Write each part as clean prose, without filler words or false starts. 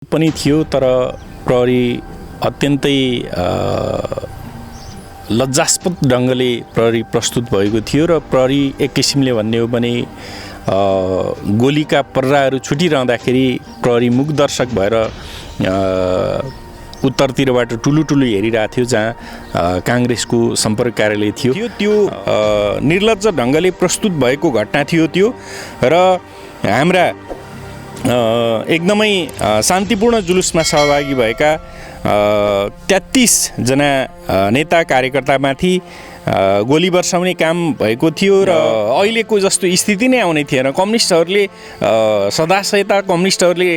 पनि थियो तर प्रहरी अत्यन्तै लज्जास्पद ढङ्गले प्रहरी प्रस्तुत भएको थियो र प्रहरी एक किसिमले भन्ने हो भने गोलीका पर्राहरू छुटिरहँदाखेरि प्रहरी मुख दर्शक भएर उत्तरतिरबाट टुलु हेरिरहेको थियो जहाँ काङ्ग्रेसको सम्पर्क कार्यालय थियो। त्यो निर्लज्ज ढङ्गले प्रस्तुत भएको घटना थियो त्यो र हाम्रा एकदमै शान्तिपूर्ण जुलुसमा सहभागी भएका 33 जना नेता कार्यकर्तामाथि गोली वर्षाउने काम भएको थियो र अहिलेको जस्तो स्थिति नै आउने थिएन। कम्युनिस्टहरूले सदाशयता कम्युनिस्टहरूले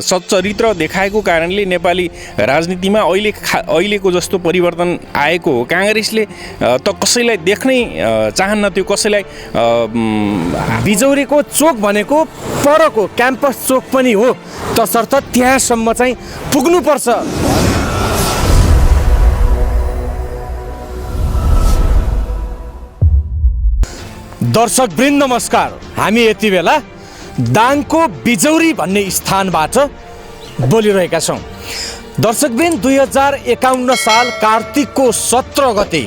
सच्चरित्र देखाएको कारणले नेपाली राजनीतिमा अहिलेको जस्तो परिवर्तन आएको हो। काङ्ग्रेसले त कसैलाई देख्नै चाहन्न थियो, कसैलाई बिजौरीको चोक भनेको परको क्याम्पस चोक पनि हो, तसर्थ त्यहाँसम्म चाहिँ पुग्नुपर्छ। दर्शकवृन्द नमस्कार, हामी यति बेला दाङको बिजौरी भन्ने स्थानबाट बोलिरहेका छौँ। दर्शकवृन्द 2051 साल कार्तिकको 17 गते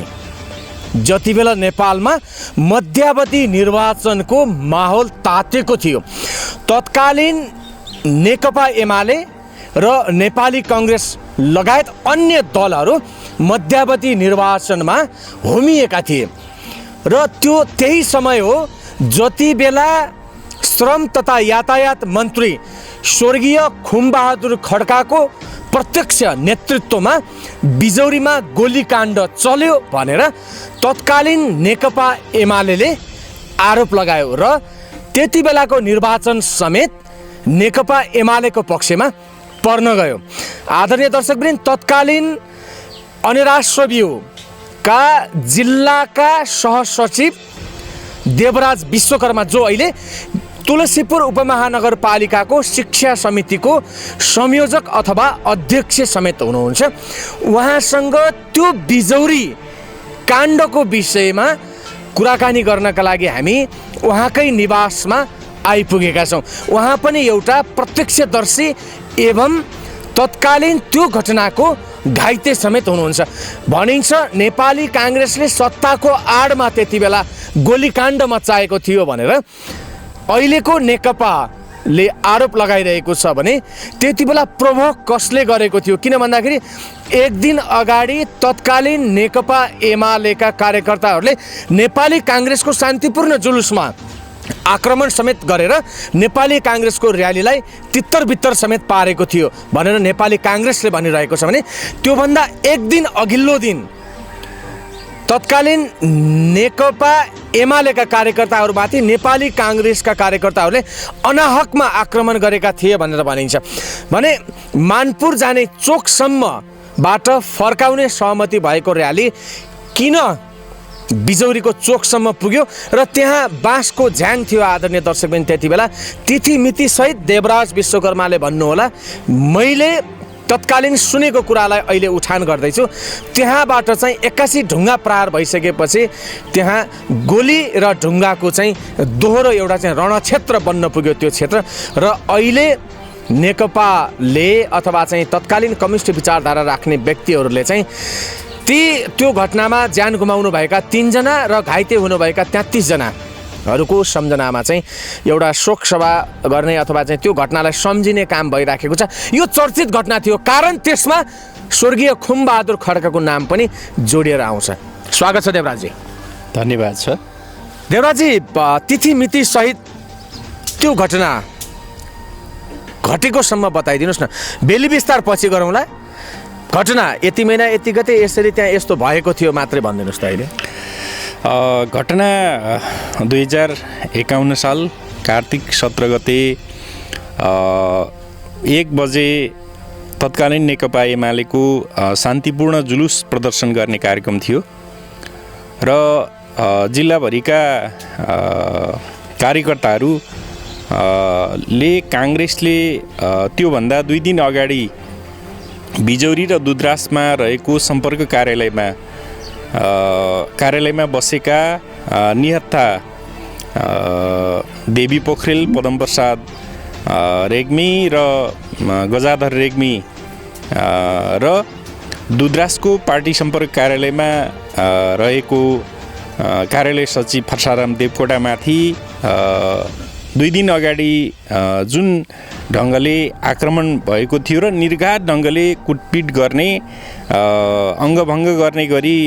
जति बेला नेपालमा मध्यावधि निर्वाचनको माहौल तातेको थियो, तत्कालीन नेकपा एमाले र नेपाली काङ्ग्रेस लगायत अन्य दलहरू मध्यावधि निर्वाचनमा होमिएका थिए र त्यही समय हो जति बेला श्रम तथा यातायात मन्त्री स्वर्गीय खुमबहादुर खड्काको प्रत्यक्ष नेतृत्वमा बिजौरीमा गोलीकाण्ड चल्यो भनेर तत्कालीन नेकपा एमाले आरोप लगायो र त्यति बेलाको निर्वाचन समेत नेकपा एमालेको पक्षमा पर्न गयो। आदरणीय दर्शकवृन्द, तत्कालीन अनिराश्र का जिल्लाका सहसचिव देवराज विश्वकर्मा, जो अहिले तुलसीपुर उपमहानगरपालिकाको शिक्षा समितिको संयोजक अथवा अध्यक्ष समेत हुनुहुन्छ, उहाँसँग त्यो बिजौरी काण्डको विषयमा कुराकानी गर्नका लागि हामी उहाँकै निवासमा आइपुगेका छौँ। उहाँ पनि एउटा प्रत्यक्षदर्शी एवं तत्कालीन त्यो घटनाको घाइते समेत हुनुहुन्छ। भनिन्छ नेपाली काङ्ग्रेसले सत्ताको आडमा त्यति बेला गोलीकाण्ड मचाएको थियो भनेर अहिलेको नेकपाले आरोप लगाइरहेको छ भने त्यति बेला प्रभोग कसले गरेको थियो? किन भन्दाखेरि एक दिन अगाडि तत्कालीन नेकपा एमालेका कार्यकर्ताहरूले नेपाली काङ्ग्रेसको शान्तिपूर्ण जुलुसमा आक्रमण समेत गरेर नेपाली काङ्ग्रेसको र्यालीलाई तित्तर-बित्तर समेत पारेको थियो भनेर नेपाली काङ्ग्रेसले भनिरहेको छ भने त्योभन्दा एक दिन अघिल्लो दिन तत्कालीन नेकपा एमालेका कार्यकर्ताहरूमाथि नेपाली काङ्ग्रेसका कार्यकर्ताहरूले अनाहकमा आक्रमण गरेका थिए भनेर भनिन्छ। भने मानपुर जाने चोकसम्मबाट फर्काउने सहमति भएको र्याली किन बिजौरीको चोकसम्म पुग्यो र त्यहाँ बाँसको झ्याङ थियो? आदरणीय दर्शकवृन्द, त्यति बेला तिथि मिति सहित देवराज विश्वकर्माले भन्नुहोला, मैले तत्कालीन सुनेको कुरालाई अहिले उठान गर्दैछु। त्यहाँबाट चाहिँ 81 ढुङ्गा प्रहार भइसकेपछि त्यहाँ गोली र ढुङ्गाको चाहिँ दोहोरो एउटा चाहिँ रणक्षेत्र बन्न पुग्यो त्यो क्षेत्र र अहिले नेकपाले अथवा चाहिँ तत्कालीन कम्युनिस्ट विचारधारा राख्ने व्यक्तिहरूले चाहिँ त्यो घटनामा ज्यान गुमाउनु भएका 3 जना र घाइते हुनुभएका 33 जनाहरूको सम्झनामा चाहिँ एउटा शोक सभा गर्ने अथवा चाहिँ त्यो घटनालाई सम्झिने काम भइराखेको छ। यो चर्चित घटना थियो, कारण त्यसमा स्वर्गीय खुमबहादुर खड्काको नाम पनि जोडिएर आउँछ। स्वागत छ देवराजी। धन्यवाद छ देवराजी। तिथि मिति सहित त्यो घटना घटेकोसम्म बताइदिनुहोस् न। बेली विस्तार पछि गरौँला। घटना यति महिना यति गते यसरी त्यहाँ यस्तो भएको थियो मात्रै भनिदिनुहोस् त। अहिले घटना 2051 साल कार्तिक 17 गते 1 बजे तत्कालीन नेकपा एमालेको शान्तिपूर्ण जुलुस प्रदर्शन गर्ने कार्यक्रम थियो र जिल्लाभरिका कार्यकर्ताहरूले काङ्ग्रेसले त्योभन्दा 2 दिन अगाडि बिजौरी र दुधराजमा रहेको सम्पर्क कार्यालयमा बसेका निहत्था देवी पोखरेल, पदम प्रसाद रेग्मी र गजाधर रेग्मी र दुधराजको पार्टी सम्पर्क कार्यालयमा रहेको कार्यालय सचिव फर्साराम देवकोटामाथि 2 दिन अगाडि जुन ढङ्गले आक्रमण भएको थियो र निर्घात ढङ्गले कुटपिट गर्ने अङ्गभङ्ग गर्ने गरी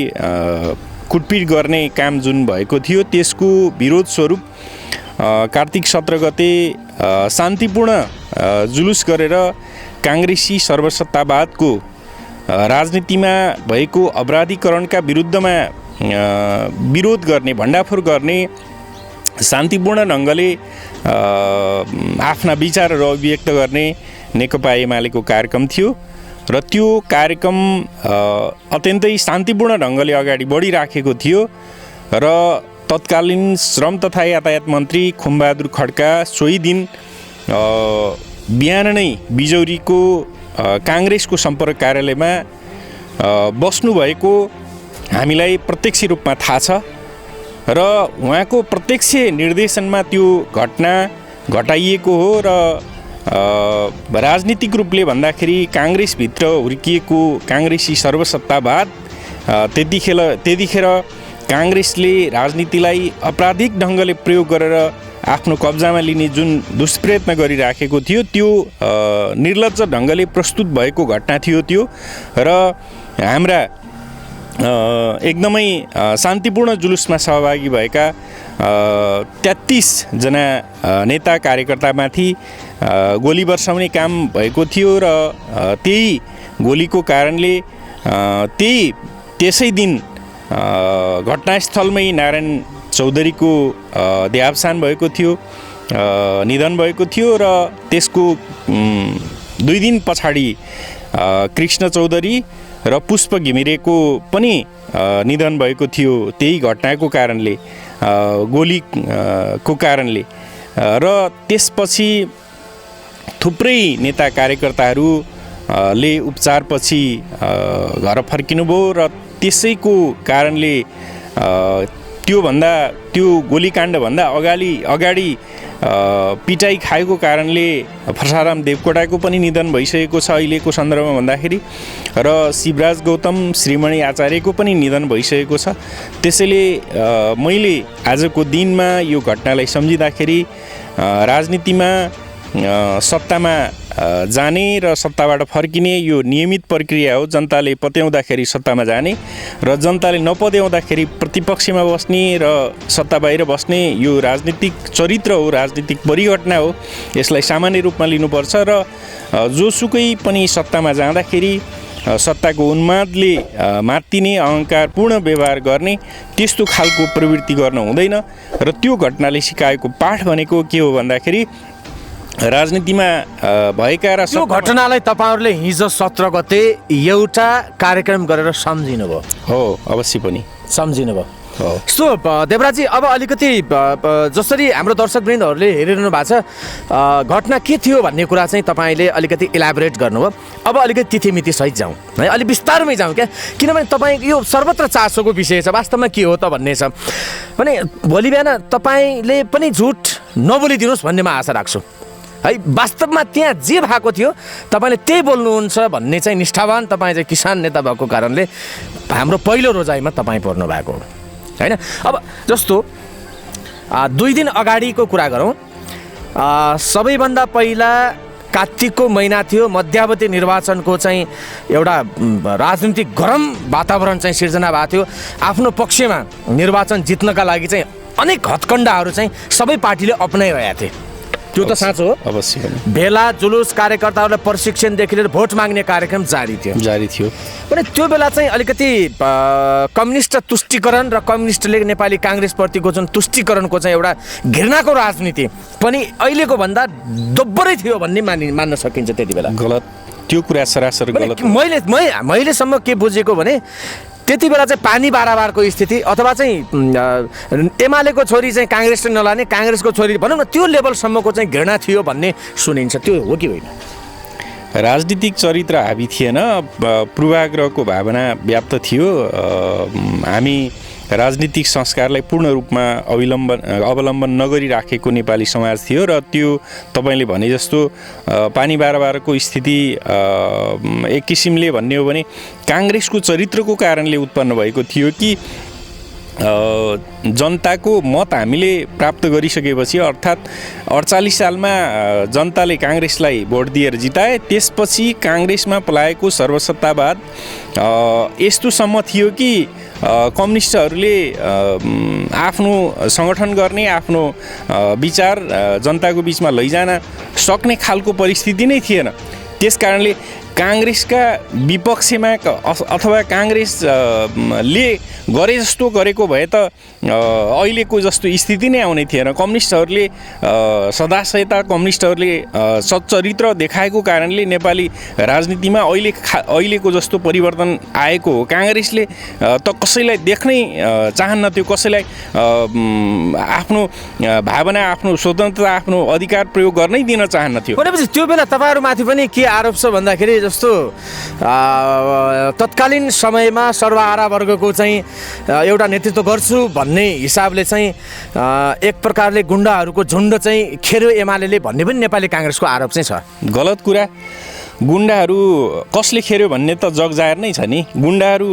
कुटपिट गर्ने काम जुन भएको थियो त्यसको विरोध स्वरूप कार्तिक 17 गते शान्तिपूर्ण जुलुस गरेर काङ्ग्रेसी सर्वसत्तावादको राजनीतिमा भएको अपराधीकरणका विरुद्धमा विरोध गर्ने भण्डाफोर गर्ने शान्तिपूर्ण ढङ्गले आफ्ना विचारहरू अभिव्यक्त गर्ने नेकपा एमालेको कार्यक्रम थियो र त्यो कार्यक्रम अत्यन्तै शान्तिपूर्ण ढङ्गले अगाडि बढिराखेको थियो र तत्कालीन श्रम तथा यातायात मन्त्री खुमबहादुर खड्का सोही दिन बिहान नै बिजौरीको काङ्ग्रेसको सम्पर्क कार्यालयमा बस्नुभएको हामीलाई प्रत्यक्ष रूपमा थाहा छ र उहाँको प्रत्यक्ष निर्देशनमा त्यो घटना घटाइएको हो र राजनीतिक रूपले भन्दाखेरि काङ्ग्रेसभित्र हुर्किएको काङ्ग्रेसी सर्वसत्तावाद त्यतिखेर काङ्ग्रेसले राजनीतिलाई आपराधिक ढङ्गले प्रयोग गरेर आफ्नो कब्जामा लिने जुन दुष्प्रयत्न गरिराखेको थियो त्यो निर्लज्ज ढङ्गले प्रस्तुत भएको घटना थियो त्यो र हाम्रा एकदमै शान्तिपूर्ण जुलुसमा सहभागी भएका 33 जना नेता कार्यकर्तामाथि गोली वर्षाउने काम भएको थियो र त्यही गोलीको कारणले त्यसै दिन घटनास्थलमै नारायण चौधरीको देहावसान भएको थियो, निधन भएको थियो र त्यसको 2 दिन पछाडि कृष्ण चौधरी र पुष्प घिमिरेको पनि निधन भएको थियो त्यही घटनाको कारणले, गोलीको कारणले। र त्यसपछि थुप्रै नेता कार्यकर्ताहरूले उपचारपछि घर फर्किनुभयो र त्यसैको कारणले त्यो गोलीकाण्डभन्दा अगाडि पिटाइ खाएको कारणले फर्साराम देवकोटाको पनि निधन भइसकेको छ अहिलेको सन्दर्भमा भन्दाखेरि, र शिवराज गौतम श्रीमणी आचार्यको पनि निधन भइसकेको छ। त्यसैले मैले आजको दिनमा यो घटनालाई सम्झिँदाखेरि राजनीतिमा सत्तामा जाने र सत्ताबाट फर्किने यो नियमित प्रक्रिया हो। जनताले पत्याउँदाखेरि सत्तामा जाने र जनताले नपत्याउँदाखेरि प्रतिपक्षमा बस्ने र सत्ता बाहिर बस्ने यो राजनीतिक चरित्र हो, राजनीतिक परिघटना हो। यसलाई सामान्य रूपमा लिनुपर्छ र जोसुकै पनि सत्तामा जाँदाखेरि सत्ताको उन्मादले मात्तिने, अहङ्कारपूर्ण व्यवहार गर्ने त्यस्तो खालको प्रवृत्ति गर्न हुँदैन। र त्यो घटनाले सिकाएको पाठ भनेको के हो भन्दाखेरि राजनीतिमा भएका र त्यो घटनालाई तपाईहरुले हिजो 17 गते एउटा कार्यक्रम गरेर सम्झिनुभयो? हो, अवश्य पनि सम्झिनुभयो। सो देवराजी, अब अलिकति जसरी हाम्रो दर्शकवृन्दहरूले हेरिरहनु भएको छ घटना के थियो भन्ने कुरा चाहिँ तपाईले अलिकति इलाबोरेट गर्नुभयो। अब अलिकति तिथिमिति सहित जाउँ है, अलि विस्तारमै जाउँ क्या, किनभने तपाईँ यो सर्वत्र चासोको विषय छ। वास्तवमा के हो त भन्ने छ भने भोलि बिहान तपाईँले पनि झुट नबोलिदिनुहोस् भन्ने म आशा राख्छु है। वास्तवमा त्यहाँ जे भएको थियो तपाईँले त्यही बोल्नुहुन्छ भन्ने चाहिँ निष्ठावान तपाईँ चाहिँ किसान नेता भएको कारणले हाम्रो पहिलो रोजाइमा तपाईँ पर्नु भएको होइन। अब जस्तो 2 दिन अगाडिको कुरा गरौँ, सबैभन्दा पहिला कार्तिकको महिना थियो, मध्यावधि निर्वाचनको चाहिँ एउटा राजनीतिक गरम वातावरण चाहिँ सिर्जना भएको थियो। आफ्नो पक्षमा निर्वाचन जित्नका लागि चाहिँ अनेक हत्कण्डाहरू चाहिँ सबै पार्टीले अपनाइरहेका थिए। त्यो त साँचो हो। अवश्य भेला जुलुस कार्यकर्ताहरूलाई प्रशिक्षणदेखि लिएर भोट माग्ने कार्यक्रम जारी थियो भने त्यो बेला चाहिँ अलिकति कम्युनिस्ट तुष्टिकरण र कम्युनिस्टले नेपाली काङ्ग्रेसप्रतिको जुन तुष्टिकरणको चाहिँ एउटा घृणाको राजनीति पनि अहिलेको भन्दा दोब्बरै थियो भन्ने मान्न सकिन्छ। त्यति बेला गलत, त्यो कुरा सरासर गलत। मैलेसम्म के बुझेको भने त्यति बेला चाहिँ पानी बाराबारको स्थिति, अथवा चाहिँ एमालेको छोरी चाहिँ काङ्ग्रेसले नलाने, काङ्ग्रेसको छोरी भनौँ न त्यो लेभलसम्मको चाहिँ घृणा थियो भन्ने सुनिन्छ। त्यो हो कि होइन? राजनीतिक चरित्र हावी थिएन, पूर्वाग्रहको भावना व्याप्त थियो। हामी राजनीतिक संस्कारलाई पूर्ण रूपमा अवलम्बन नगरिराखेको नेपाली समाज थियो र त्यो तपाईँले भने जस्तो पानी बारको स्थिति एक किसिमले भन्ने हो भने काङ्ग्रेसको चरित्रको कारणले उत्पन्न भएको थियो कि जनताको मत हामीले प्राप्त गरिसकेपछि अर्थात् 48 सालमा जनताले काङ्ग्रेसलाई भोट दिएर जिताए। त्यसपछि काङ्ग्रेसमा पलाएको सर्वसत्तावाद यस्तोसम्म थियो कि कम्युनिस्टहरूले आफ्नो सङ्गठन गर्ने आफ्नो विचार जनताको बिचमा लैजान सक्ने खालको परिस्थिति नै थिएन। त्यसकारणले काङ्ग्रेसका विपक्षमा अथवा काङ्ग्रेसले गरे जस्तो गरेको भए त अहिलेको जस्तो स्थिति नै आउने थिएन। कम्युनिस्टहरूले सदाशयता कम्युनिस्टहरूले सच्चरित्र देखाएको कारणले नेपाली राजनीतिमा अहिलेको जस्तो परिवर्तन आएको हो। काङ्ग्रेसले त कसैलाई देख्नै चाहन्नथ्यो, कसैलाई आफ्नो भावना, आफ्नो स्वतन्त्रता, आफ्नो अधिकार प्रयोग गर्नै दिन चाहन्नथ्यो। भनेपछि त्यो बेला तपाईँहरूमाथि पनि के आरोप छ भन्दाखेरि जस्तो तत्कालीन समयमा सर्वहारा वर्गको चाहिँ एउटा नेतृत्व गर्छु भन्ने हिसाबले चाहिँ एक प्रकारले गुण्डाहरूको झुन्ड चाहिँ खेर्यो एमाले भन्ने पनि नेपाली काङ्ग्रेसको आरोप चाहिँ छ। गलत कुरा। गुण्डाहरू कसले खेर्यो भन्ने त जगजाहेर नै छ नि। गुण्डाहरू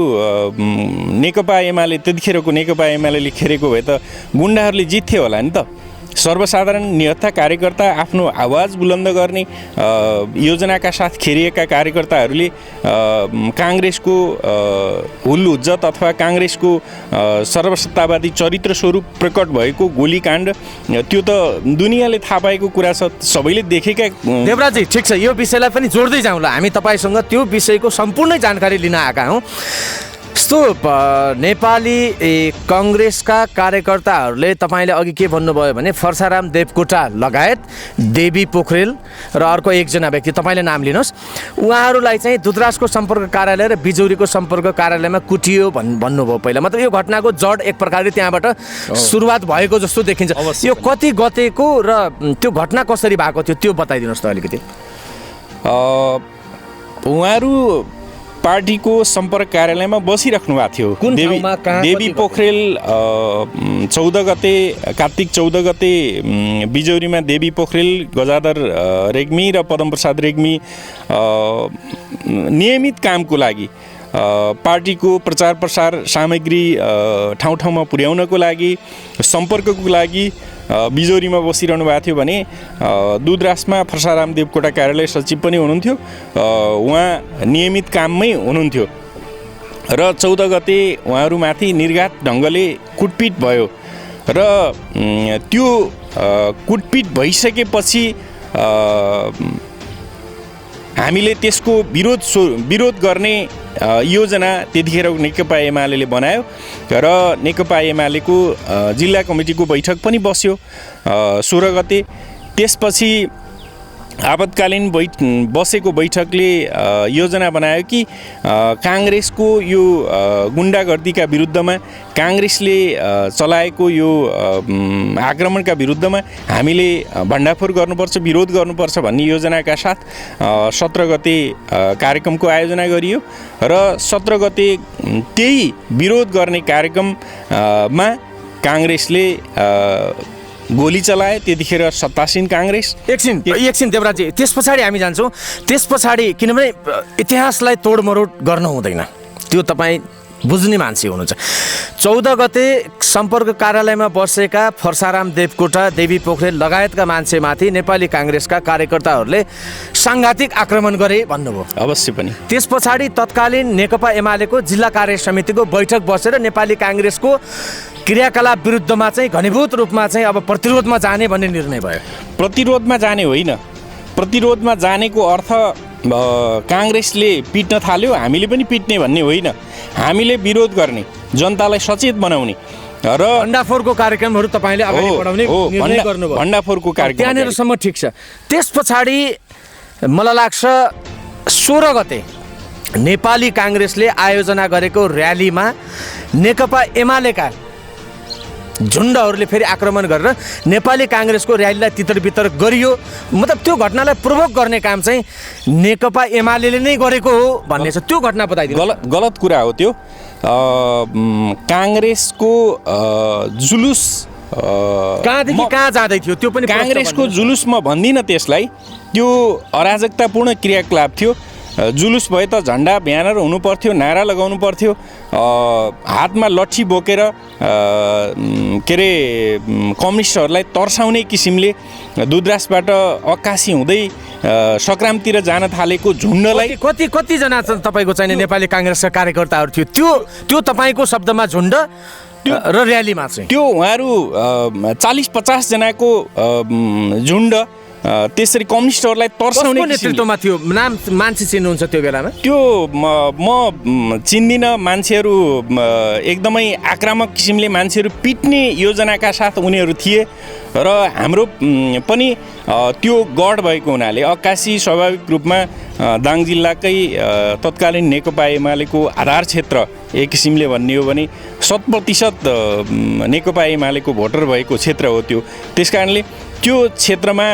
नेकपा एमाले, त्यतिखेरको नेकपा एमाले खेरेको भए त गुण्डाहरूले जित्थ्यो होला नि त। सर्वसाधारण निहत्था कार्यकर्ता, आफ्नो आवाज बुलन्द गर्ने योजनाका साथ खेरिएका कार्यकर्ताहरूले काङ्ग्रेसको हुल्लुज्जत अथवा काङ्ग्रेसको सर्वसत्तावादी चरित्र स्वरूप प्रकट भएको गोलीकाण्ड त्यो त दुनियाँले थाहा पाएको कुरा छ, सबैले देखेका। देवराजी ठिक छ, यो विषयलाई पनि जोड्दै जाउँला। हामी तपाईँसँग त्यो विषयको सम्पूर्ण जानकारी लिन आएका हौँ। यस्तो नेपाली काङ्ग्रेसका कार्यकर्ताहरूले तपाईँले अघि के भन्नुभयो भने फर्साराम देवकोटा लगायत देवी पोखरेल र अर्को एकजना व्यक्ति, तपाईँले नाम लिनुहोस्, उहाँहरूलाई चाहिँ दूतराजको सम्पर्क कार्यालय र बिजौरीको सम्पर्क कार्यालयमा कुटियो भन्नुभयो पहिला। मतलब यो घटनाको जड एक प्रकारले त्यहाँबाट सुरुवात भएको जस्तो देखिन्छ। यो कति गतेको र त्यो घटना कसरी भएको थियो त्यो बताइदिनुहोस् त अलिकति। उहाँहरू पार्टीको सम्पर्क कार्यालयमा बसिराख्नु भएको थियो। देवी पोखरेल 14 गते, कार्तिक 14 गते बिजौरीमा देवी पोखरेल, गजाधर रेग्मी र पदमप्रसाद रेग्मी नियमित कामको लागि पार्टीको प्रचार प्रसार सामग्री ठाउँ ठाउँमा पुर्याउनको लागि, सम्पर्कको लागि बिजौरीमा बसिरहनु भएको थियो भने दूधराजमा फर्साराम देवकोटा कार्यालय सचिव पनि हुनुहुन्थ्यो। उहाँ नियमित काममै हुनुहुन्थ्यो र 14 गते उहाँहरूमाथि निर्घात ढङ्गले कुटपिट भयो र त्यो कुटपिट भइसकेपछि हामीले त्यसको विरोध गर्ने योजना त्यतिखेर नेकपा एमाले बनायो र नेकपा एमालेको जिल्ला कमिटीको बैठक पनि बस्यो 16 गते। त्यसपछि आपतकालीन बसेको बैठकले योजना बनायो कि काङ्ग्रेसको यो गुण्डागर्दीका विरुद्धमा, काङ्ग्रेसले चलाएको यो आक्रमणका विरुद्धमा हामीले भण्डाफोर गर्नुपर्छ, विरोध गर्नुपर्छ भन्ने योजनाका साथ 17 गते कार्यक्रमको आयोजना गरियो र 17 गते त्यही विरोध गर्ने कार्यक्रममा काङ्ग्रेसले गोली चलाए। त्यतिखेर सत्तासीन काङ्ग्रेस। एकछिन देवराजी, त्यस पछाडि हामी जान्छौँ। त्यस पछाडि किनभने इतिहासलाई तोडमरोड गर्न हुँदैन, त्यो तपाईँ बुझ्ने मान्छे हुनुहुन्छ। 14 गते सम्पर्क कार्यालयमा बसेका फर्साराम देवकोटा, देवी पोखरेल लगायतका मान्छेमाथि नेपाली काङ्ग्रेसका कार्यकर्ताहरूले साङ्घातिक आक्रमण गरे भन्नुभयो। अवश्य पनि। त्यस पछाडि तत्कालीन नेकपा एमालेको जिल्ला कार्य समितिको बैठक बसेर नेपाली काङ्ग्रेसको क्रियाकलाप विरुद्धमा चाहिँ घनीभूत रूपमा चाहिँ अब प्रतिरोधमा जाने भन्ने निर्णय भयो। प्रतिरोधमा जाने होइन, प्रतिरोधमा जानेको अर्थ काङ्ग्रेसले पिट्न थाल्यो हामीले पनि पिट्ने भन्ने होइन। हामीले विरोध गर्ने, जनतालाई सचेत बनाउने र भण्डाफोरको कार्यक्रमहरू तपाईँले अगाडि बढाउने निर्णय गर्नुभयो। भण्डाफोरको कार्यक्रम त्यहाँनिरसम्म ठिक छ। त्यस पछाडि मलाई लाग्छ 16 गते नेपाली काङ्ग्रेसले आयोजना गरेको र्यालीमा नेकपा एमालेका झुन्डहरूले फेरि आक्रमण गरेर नेपाली काङ्ग्रेसको र्यालीलाई तितरबितर गरियो, मतलब त्यो घटनालाई प्रोभोक गर्ने काम चाहिँ नेकपा एमाले नै गरेको हो भन्ने छ। त्यो घटना बताइदिनु। गलत कुरा हो त्यो। काङ्ग्रेसको जुलुस कहाँदेखि कहाँ जाँदै थियो त्यो पनि काङ्ग्रेसको जुलुस म भन्दिनँ त्यसलाई, त्यो अराजकतापूर्ण क्रियाकलाप थियो। जुलुस भए त झन्डा ब्यानर हुनु पर्थ्यो, नारा लगाउनु पर्थ्यो, हातमा लट्ठी बोकेर के अरे कम्युनिस्टहरूलाई तर्साउने किसिमले दुधरासबाट अक्कासी हुँदै सङ्ग्रामतिर जान थालेको झुन्डलाई कतिजना तपाईँको चाहिँ नेपाली काङ्ग्रेसका कार्यकर्ताहरू थियो त्यो तपाईँको शब्दमा झुन्ड र र्यालीमा चाहिँ त्यो उहाँहरू 40-50 जनाको झुन्ड त्यसरी कम्युनिस्टहरूलाई तर्साउने नेतृत्वमा थियो। नाम मान्छे चिन्नुहुन्छ त्यो बेलामा? त्यो म चिन्दिनँ। मान्छेहरू एकदमै आक्रामक किसिमले मान्छेहरू पिट्ने योजनाका साथ उनीहरू थिए र हाम्रो पनि त्यो गढ भएको हुनाले अक्कासी स्वाभाविक रूपमा दाङ जिल्लाकै तत्कालीन नेकपा एमालेको आधार क्षेत्र एक किसिमले भन्ने हो भने 100% नेकपा एमालेको भोटर भएको क्षेत्र हो त्यो। त्यस कारणले त्यो क्षेत्रमा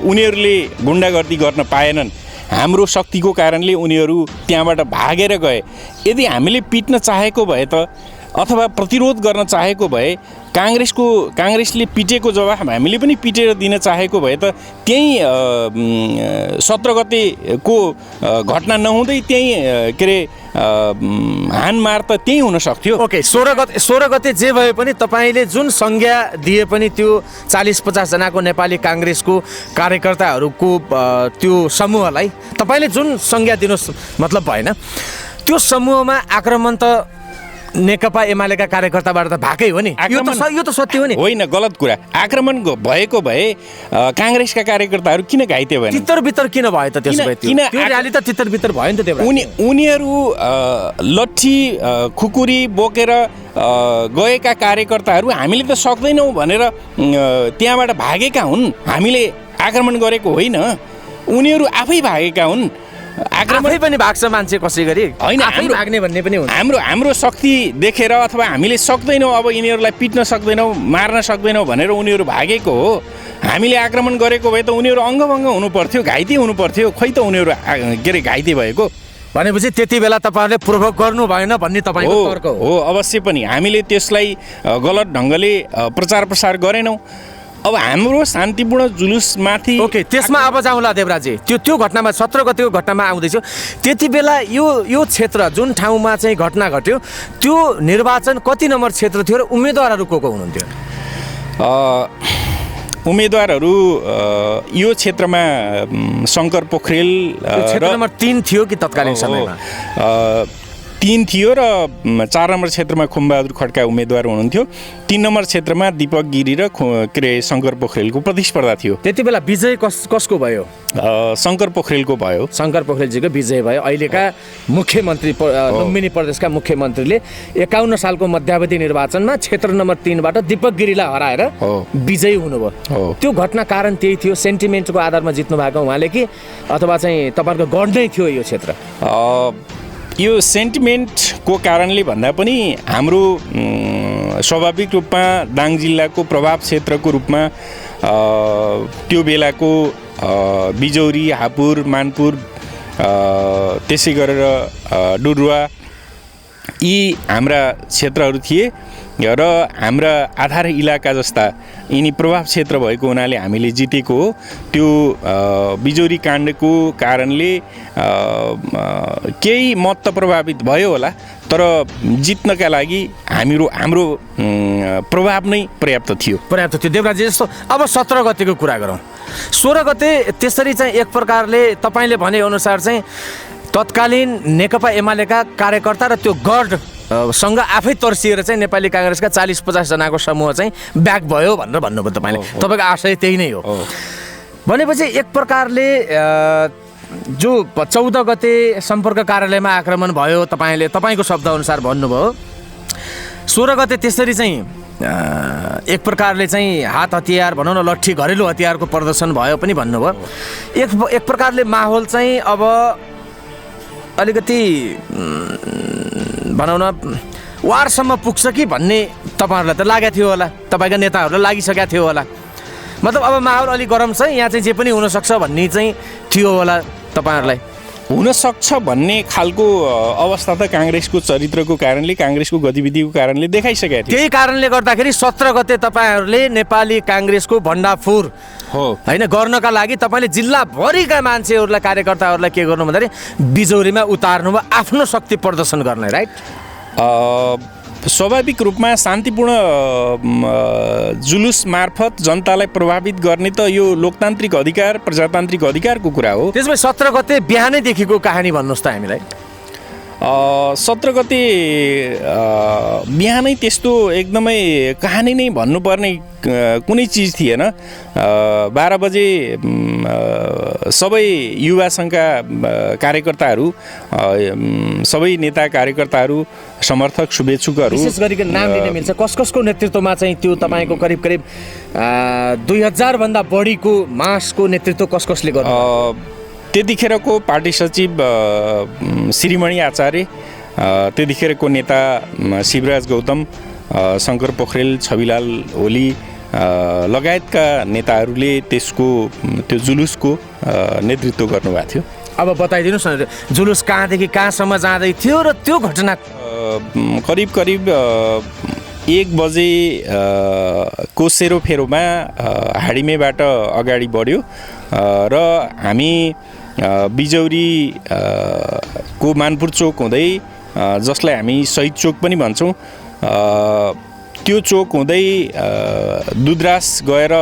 उनीहरूले गुन्डागर्दी गर्न पाएनन्। हाम्रो शक्तिको कारणले उनीहरू त्यहाँबाट भागेर गए। यदि हामीले पिट्न चाहेको भए त अथवा प्रतिरोध गर्न चाहेको भए काङ्ग्रेसले पिटेको जवाफ हामीले पनि पिटेर दिन चाहेको भए त त्यही 17 गतेको घटना नहुँदै त्यही के अरे हानमार त त्यही हुन सक्थ्यो। ओके, 16 गते जे भए पनि तपाईँले जुन संज्ञा दिए पनि त्यो 40-50 जनाको नेपाली काङ्ग्रेसको कार्यकर्ताहरूको त्यो समूहलाई तपाईँले जुन संज्ञा दिनु मतलब भएन, त्यो समूहमा आक्रमण त नेकपा एमालेका कार्यकर्ताबाट त भाकै हो नि। यो त सत्य हो नि। होइन, गलत कुरा। आक्रमण भएको भए काङ्ग्रेसका कार्यकर्ताहरू किन घाइते भएन? तितर-बितर किन भयो त त्यसो भए? त्यो र्याली त तितर-बितर भयो नि त। त्यो उनीहरू लट्ठी खुकुरी बोकेर गएका कार्यकर्ताहरू हामीले त सक्दैनौँ भनेर त्यहाँबाट भागेका हुन्। हामीले आक्रमण गरेको होइन, उनीहरू आफै भागेका हुन्। आक्रमण पनि भाग्छ मान्छे कसै गरी, होइन आफै भाग्ने भन्ने पनि हुन्छ। हाम्रो शक्ति देखेर अथवा हामीले सक्दैनौँ, अब यिनीहरूलाई पिट्न सक्दैनौँ, मार्न सक्दैनौँ भनेर उनीहरू भागेको हो। हामीले आक्रमण गरेको भए त उनीहरू अङ्गभङ्ग हुनु पर्थ्यो, घाइते हुनु पर्थ्यो। खै त उनीहरू के अरे घाइते भएको भनेपछि त्यति बेला तपाईँहरूले प्रोभोक गर्नु भएन भन्ने तपाईँको तर्क हो? अवश्य पनि हामीले त्यसलाई गलत ढङ्गले प्रचार प्रसार गरेनौँ। अब हाम्रो शान्तिपूर्ण जुलुसमाथि ओके, त्यसमा अब जाउँला देवराजी। त्यो घटनामा 17 गतेको घटनामा आउँदैछ। त्यति बेला यो क्षेत्र जुन ठाउँमा चाहिँ घटना घट्यो त्यो निर्वाचन कति नम्बर क्षेत्र थियो र उम्मेदवारहरू को हुनुहुन्थ्यो? उम्मेदवारहरू यो क्षेत्रमा शङ्कर पोखरेल क्षेत्र नम्बर 3 थियो कि तत्कालीन समयमा? 3 थियो र 4 नम्बर क्षेत्रमा खुमबहादुर खड्का उम्मेदवार हुनुहुन्थ्यो। 3 नम्बर क्षेत्रमा दीपक गिरी र के अरे शङ्कर पोखरेलको प्रतिस्पर्धा थियो। त्यति बेला विजय कसको भयो? शङ्कर पोखरेलको भयो। शङ्कर पोखरेलजीको विजय भयो। अहिलेका मुख्यमन्त्री लुम्बिनी प्रदेशका मुख्यमन्त्रीले 51 सालको मध्यावधि निर्वाचनमा क्षेत्र नम्बर 3बाट दीपक गिरीलाई हराएर विजयी हुनुभयो। त्यो घटना कारण त्यही थियो, सेन्टिमेन्टको आधारमा जित्नु भएको उहाँले कि अथवा चाहिँ तपाईँहरूको गढ नै थियो यो क्षेत्र? यो सेन्टिमेन्टको कारणले भन्दा पनि हाम्रो स्वाभाविक रूपमा दाङ जिल्लाको प्रभाव क्षेत्रको रूपमा त्यो बेलाको बिजौरी, हापुर, मानपुर, त्यसै गरेर डुरुवा यी हाम्रा क्षेत्रहरू थिए र हाम्रा आधार इलाका जस्ता यिनी प्रभाव क्षेत्र भएको हुनाले हामीले जितेको हो। त्यो बिजौरी काण्डको कारणले केही मत त प्रभावित भयो होला, तर जित्नका लागि हाम्रो प्रभाव नै पर्याप्त थियो। देवराजी, जस्तो अब 17 गतेको कुरा गरौँ। 16 गते त्यसरी चाहिँ एक प्रकारले तपाईँले भनेअनुसार चाहिँ तत्कालीन नेकपा एमालेका कार्यकर्ता र त्यो गढसँग आफै तर्सिएर चाहिँ नेपाली काङ्ग्रेसका 40-50 जनाको समूह चाहिँ ब्याक भयो भनेर भन्नुभयो तपाईँले। तपाईँको आशय त्यही नै हो भनेपछि एक प्रकारले जो 14 गते सम्पर्क कार्यालयमा आक्रमण भयो, तपाईँको शब्दअनुसार भन्नुभयो। 16 गते त्यसरी चाहिँ एक प्रकारले चाहिँ हात हतियार भनौँ न, लट्ठी घरेलु हतियारको प्रदर्शन भयो पनि भन्नुभयो। एक प्रकारले माहौल चाहिँ अब अलिकति भनौँ न वारसम्म पुग्छ कि भन्ने तपाईँहरूलाई त लागेको थियो होला, तपाईँका नेताहरूलाई लागिसकेको थियो होला। मतलब अब माहौल अलिक गरम छ, यहाँ चाहिँ जे पनि हुनसक्छ भन्ने चाहिँ थियो होला तपाईँहरूलाई। हुनसक्छ भन्ने खालको अवस्था त काङ्ग्रेसको चरित्रको कारणले, काङ्ग्रेसको गतिविधिको कारणले देखाइसकेको थियो। त्यही कारणले गर्दाखेरि 17 गते तपाईँहरूले नेपाली काङ्ग्रेसको भण्डाफोर हो होइन गर्नका लागि तपाईँले जिल्लाभरिका मान्छेहरूलाई, कार्यकर्ताहरूलाई के गर्नु भन्दाखेरि बिजौरीमा उतार्नु भयो आफ्नो शक्ति प्रदर्शन गर्ने, राइट? स्वाभाविक रूपमा शान्तिपूर्ण जुलुस मार्फत जनतालाई प्रभावित गर्ने त यो लोकतान्त्रिक अधिकार, प्रजातान्त्रिक अधिकारको कुरा हो। त्यसमा 17 गते बिहानैदेखिको कहानी भन्नुहोस् त हामीलाई। 17 गते बिहानै त्यस्तो एकदमै कहानी नै भन्नुपर्ने कुनै चिज थिएन। 12 बजे सबै युवा सङ्घका कार्यकर्ताहरू, सबै नेता कार्यकर्ताहरू, समर्थक, शुभेच्छुकहरू, विशेष गरिकन नाम लिन मिल्छ कस कसको नेतृत्वमा चाहिँ त्यो तपाईँको करिब करिब 2000 भन्दा बढीको मासको नेतृत्व कस कसले गर्नु? त्यतिखेरको पार्टी सचिव श्रीमणि आचार्य, त्यतिखेरको नेता शिवराज गौतम, शङ्कर पोखरेल, छविलाल ओली लगायतका नेताहरूले त्यो जुलुसको नेतृत्व गर्नुभएको थियो। अब बताइदिनुहोस् न, जुलुस कहाँदेखि कहाँसम्म जाँदै थियो र त्यो घटना करिब 1 बजे को सेरोफेरोमा हाडिमेबाट अगाडि बढ्यो र हामी बिजौरी को मानपुर चोक हुँदै, जसलाई हामी शहीद चोक पनि भन्छौँ, त्यो चोक हुँदै दुधरास गएर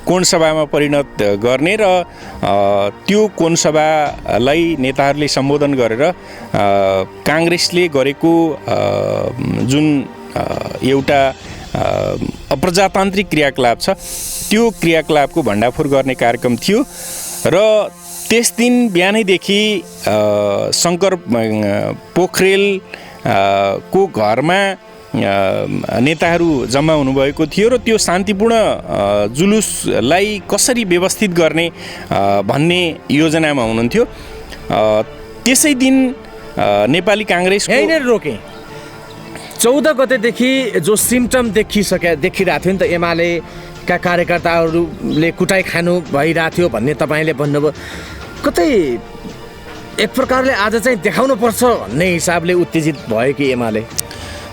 कोणसभामा परिणत गर्ने र त्यो कोणसभालाई नेताहरूले सम्बोधन गरेर काङ्ग्रेसले गरेको जुन एउटा अप्रजातान्त्रिक क्रियाकलाप छ त्यो क्रियाकलापको भण्डाफोर गर्ने कार्यक्रम थियो। र त्यस दिन बिहानैदेखि शङ्कर पोखरेल को घरमा नेताहरू जम्मा हुनुभएको थियो र त्यो शान्तिपूर्ण जुलुसलाई कसरी व्यवस्थित गर्ने भन्ने योजनामा हुनुहुन्थ्यो। त्यसै दिन नेपाली काङ्ग्रेस रोके 14 गतेदेखि जो सिम्टम देखिरहेको थियो नि त, एमालेका कार्यकर्ताहरूले कुटाइ खानु भइरहेको थियो भन्ने तपाईँले भन्नुभयो। कतै एक प्रकारले आज चाहिँ देखाउनुपर्छ भन्ने हिसाबले उत्तेजित भयो कि एमाले?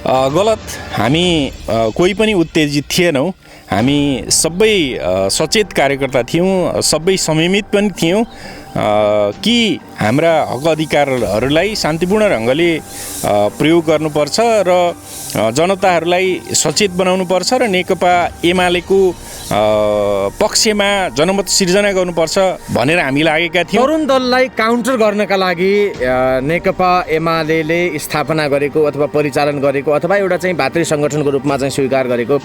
गलत, हामी कोही पनि उत्तेजित थिएनौँ। हामी सबै सचेत कार्यकर्ता थियौँ, सबै संयमित पनि थियौँ कि हाम्रा हक अधिकारहरूलाई शान्तिपूर्ण ढङ्गले प्रयोग गर्नुपर्छ र जनताहरूलाई सचेत बनाउनुपर्छ र नेकपा एमालेको पक्षमा जनमत सिर्जना गर्नुपर्छ भनेर हामी लागेका थियौँ। तरुण दललाई काउन्टर गर्नका लागि नेकपा एमाले स्थापना गरेको अथवा परिचालन गरेको अथवा एउटा चाहिँ भातृ सङ्गठनको रूपमा चाहिँ स्वीकार गरेको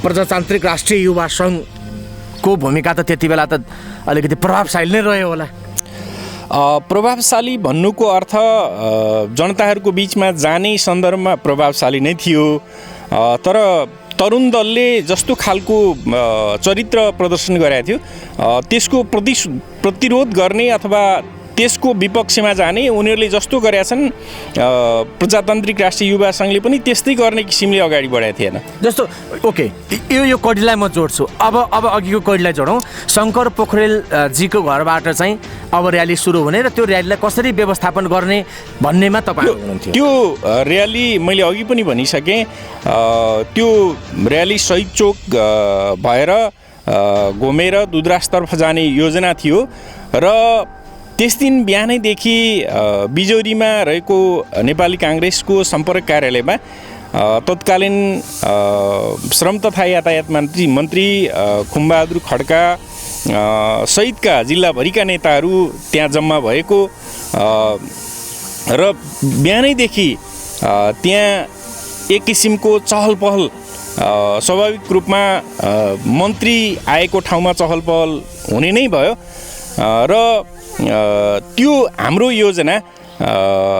प्रजातान्त्रिक राष्ट्रिय युवा सङ्घको भूमिका त त्यति बेला त अलिकति प्रभावशाली नै रह्यो होला। प्रभावशाली भन्नुको अर्थ जनताहरूको बिचमा जाने सन्दर्भमा प्रभावशाली नै थियो, तर तरुण दलले जस्तो खालको चरित्र प्रदर्शन गरेको थियो त्यसको प्रतिरोध गर्ने अथवा त्यसको विपक्षमा जाने उनीहरूले जस्तो गरेका छन्, प्रजातान्त्रिक राष्ट्रिय युवा सङ्घले पनि त्यस्तै गर्ने किसिमले अगाडि बढाएको थिएन। जस्तो ओके, यो कडीलाई म जोड्छु। अब अघिको कडीलाई जोडौँ। शङ्कर पोखरेल जीको घरबाट चाहिँ अब र्याली सुरु हुने र त्यो र्यालीलाई कसरी व्यवस्थापन गर्ने भन्नेमा तपाईँ हुनुहुन्थ्यो। त्यो र्याली मैले अघि पनि भनिसकेँ, त्यो र्याली शहीद चोक भएर घुमेर दुधरासतर्फ जाने योजना थियो र त्यस दिन बिहानैदेखि बिजौरीमा रहेको नेपाली काङ्ग्रेसको सम्पर्क कार्यालयमा तत्कालीन श्रम तथा यातायात मन्त्री खुमबहादुर खड्का सहितका जिल्लाभरिका नेताहरू त्यहाँ जम्मा भएको र बिहानैदेखि त्यहाँ एक किसिमको चहल पहल, स्वाभाविक रूपमा मन्त्री आएको ठाउँमा चहल पहल हुने नै भयो र त्यो हाम्रो योजना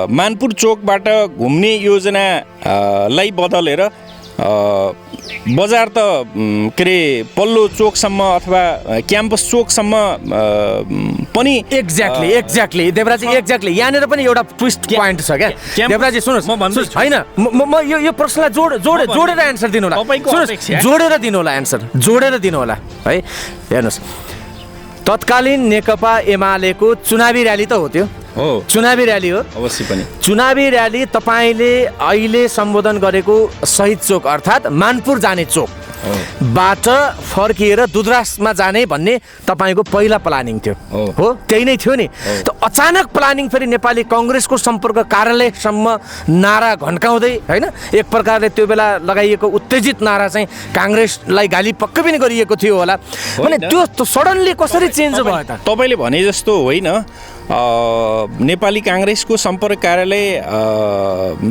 मानपुर चोकबाट घुम्ने योजनालाई बदलेर बजार त के अरे पल्लो चोकसम्म अथवा क्याम्पस चोकसम्म पनि एक्ज्याक्टली देवराजी एक्ज्याक्टली यहाँनिर पनि एउटा ट्विस्ट पोइन्ट छ क्या देवराजी सुन्नुहोस् होइन म यो प्रश्नलाई जोडेर एन्सर दिनु होला सुन्नुहोस् जोडेर दिनु होला है हेर्नुहोस् तत्कालीन नेकपा एमालेको चुनावी र्याली त हो त्यो चुनावी र्याली हो अवश्य पनि चुनावी र्याली तपाईँले अहिले सम्बोधन गरेको शहीद चोक अर्थात् मानपुर जाने चोक बाट फर्किएर दुधराजमा जाने भन्ने तपाईँको पहिला प्लानिङ थियो हो त्यही नै थियो नि त अचानक प्लानिङ फेरि नेपाली कङ्ग्रेसको सम्पर्क कार्यालयसम्म नारा घन्काउँदै होइन एक प्रकारले त्यो बेला लगाइएको उत्तेजित नारा चाहिँ काङ्ग्रेसलाई गाली पक्कै पनि गरिएको थियो होला भने त्यो सडनली कसरी चेन्ज भयो त तपाईँले भने जस्तो होइन नेपाली काङ्ग्रेसको सम्पर्क कार्यालय